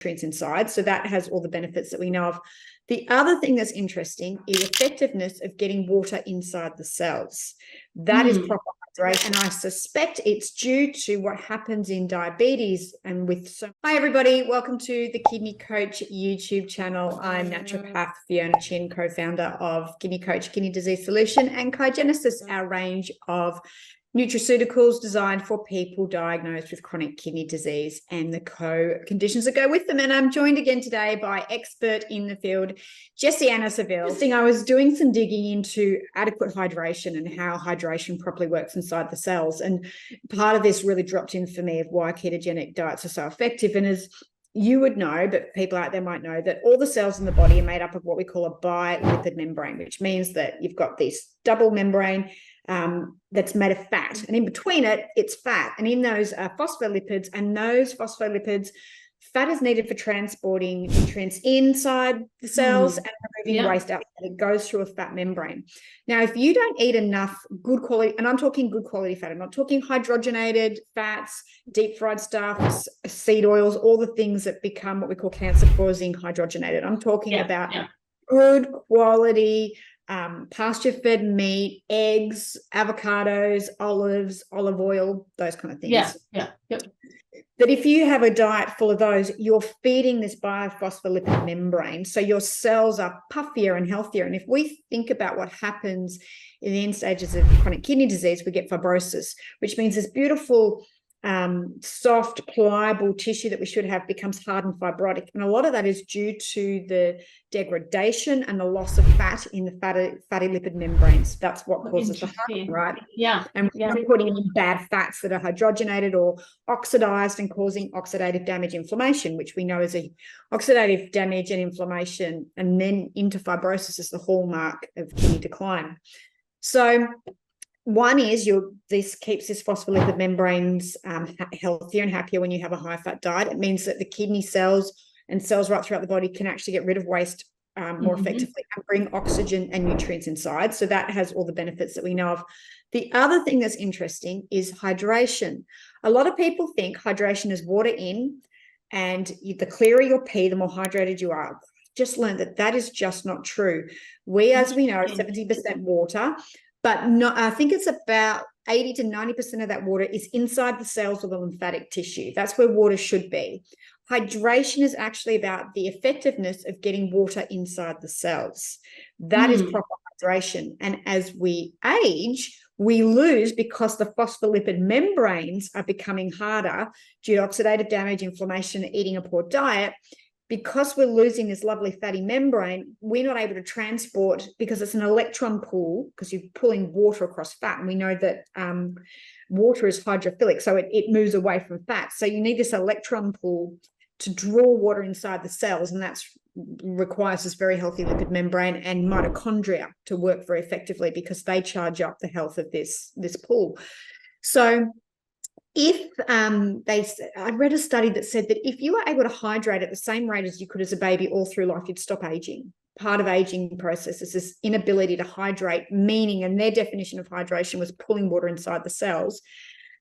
nutrients inside. So that has all the benefits that we know of. The other thing that's interesting is effectiveness of getting water inside the cells. That is proper hydration. And I suspect it's due to what happens in diabetes and with so. Hi, everybody. Welcome to the Kidney Coach YouTube channel. I'm naturopath Fiona Chin, co-founder of Kidney Coach, Kidney Disease Solution, and Ketosis, our range of nutraceuticals designed for people diagnosed with chronic kidney disease and the conditions that go with them. And I'm joined again today by expert in the field, Jessie Anna Seville. I was doing some digging into adequate hydration and how hydration properly works inside the cells. And part of this really dropped in for me of why ketogenic diets are so effective. And as you would know, but people out there might know, that all the cells in the body are made up of what we call a bilipid membrane, which means that you've got this double membrane that's made of fat, and in between it, it's fat, and in those are phospholipids, and those phospholipids, fat is needed for transporting nutrients inside the cells and removing waste out. It goes through a fat membrane. Now, if you don't eat enough good quality, and I'm talking good quality fat, I'm not talking hydrogenated fats, deep fried stuff, seed oils, all the things that become what we call cancer-causing hydrogenated. I'm talking about good quality pasture-fed meat, eggs, avocados, olives, olive oil, those kind of things. But if you have a diet full of those, you're feeding this biophospholipid membrane, so your cells are puffier and healthier. And if we think about what happens in the end stages of chronic kidney disease, we get fibrosis, which means this beautiful soft, pliable tissue that we should have becomes hard and fibrotic. And a lot of that is due to the degradation and the loss of fat in the fatty lipid membranes. That's what causes the harm, right? And we're putting in bad fats that are hydrogenated or oxidized and causing oxidative damage inflammation, which we know is a oxidative damage and inflammation, and then into fibrosis is the hallmark of kidney decline. So one is this keeps this phospholipid membranes healthier and happier when you have a high-fat diet. It means that the kidney cells and cells right throughout the body can actually get rid of waste more effectively and bring oxygen and nutrients inside. So that has all the benefits that we know of. The other thing that's interesting is hydration. A lot of people think hydration is water in, and the clearer your pee, the more hydrated you are. Just learned that is just not true. As we know, 70% water. But I think it's about 80 to 90% of that water is inside the cells or the lymphatic tissue. That's where water should be. Hydration is actually about the effectiveness of getting water inside the cells. That is proper hydration. And as we age, we lose, because the phospholipid membranes are becoming harder due to oxidative damage, inflammation, eating a poor diet. Because we're losing this lovely fatty membrane, we're not able to transport, because it's an electron pool, because you're pulling water across fat. And we know that water is hydrophilic, so it moves away from fat. So you need this electron pool to draw water inside the cells, and that requires this very healthy lipid membrane and mitochondria to work very effectively, because they charge up the health of this pool. So I read a study that said that if you were able to hydrate at the same rate as you could as a baby all through life, you'd stop aging. Part of aging process is this inability to hydrate, meaning, and their definition of hydration was pulling water inside the cells.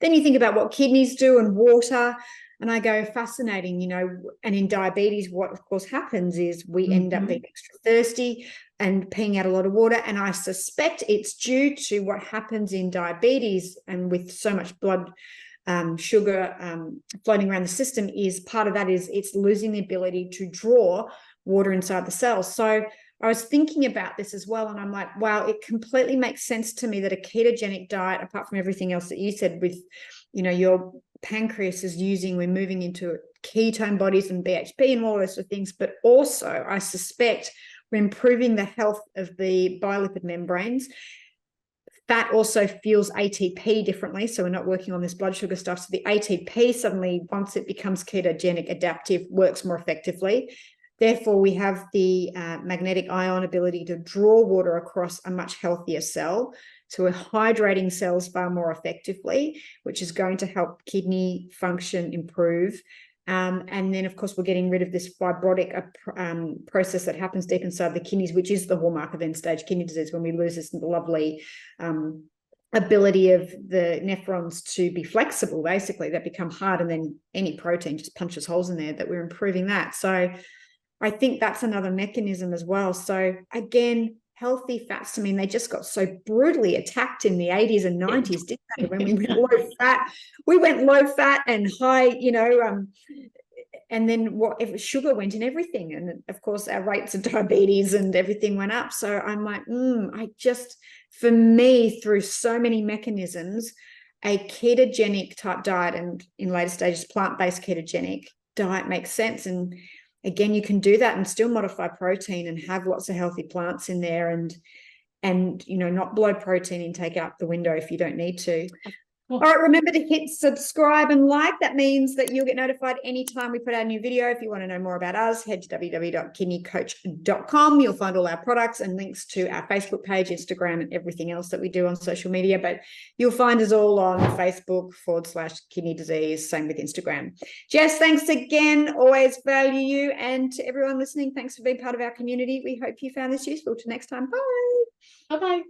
Then you think about what kidneys do and water, and I go, fascinating, and in diabetes, what of course happens is we end up being extra thirsty and peeing out a lot of water. And I suspect it's due to what happens in diabetes, and with so much blood sugar floating around the system, is part of that is it's losing the ability to draw water inside the cells. So I was thinking about this as well, and I'm like, wow, it completely makes sense to me that a ketogenic diet, apart from everything else that you said with, your pancreas is we're moving into ketone bodies and BHP and all those sort of things, but also I suspect we're improving the health of the bilipid membranes. Fat also feels ATP differently, so we're not working on this blood sugar stuff. So the ATP suddenly, once it becomes ketogenic adaptive, works more effectively. Therefore, we have the magnetic ion ability to draw water across a much healthier cell. So we're hydrating cells far more effectively, which is going to help kidney function improve. And then, of course, we're getting rid of this fibrotic process that happens deep inside the kidneys, which is the hallmark of end-stage kidney disease, when we lose this lovely ability of the nephrons to be flexible, basically, that become hard, and then any protein just punches holes in there, that we're improving that. So I think that's another mechanism as well. So again, healthy fats, I mean, they just got so brutally attacked in the 80s and 90s, didn't they? When we went low fat, we went low fat and high, and then what sugar went in everything. And of course, our rates of diabetes and everything went up. So I'm like, for me, through so many mechanisms, a ketogenic type diet, and in later stages, plant-based ketogenic diet makes sense. And again, you can do that and still modify protein and have lots of healthy plants in there, and not blow protein intake out the window if you don't need to. All right, remember to hit subscribe and like. That means that you'll get notified anytime we put out a new video. If you want to know more about us, head to www.kidneycoach.com. You'll find all our products and links to our Facebook page, Instagram, and everything else that we do on social media. But you'll find us all on Facebook /kidney disease. Same with Instagram. Jess, thanks again. Always value you. And to everyone listening, thanks for being part of our community. We hope you found this useful. Till next time. Bye. Bye-bye.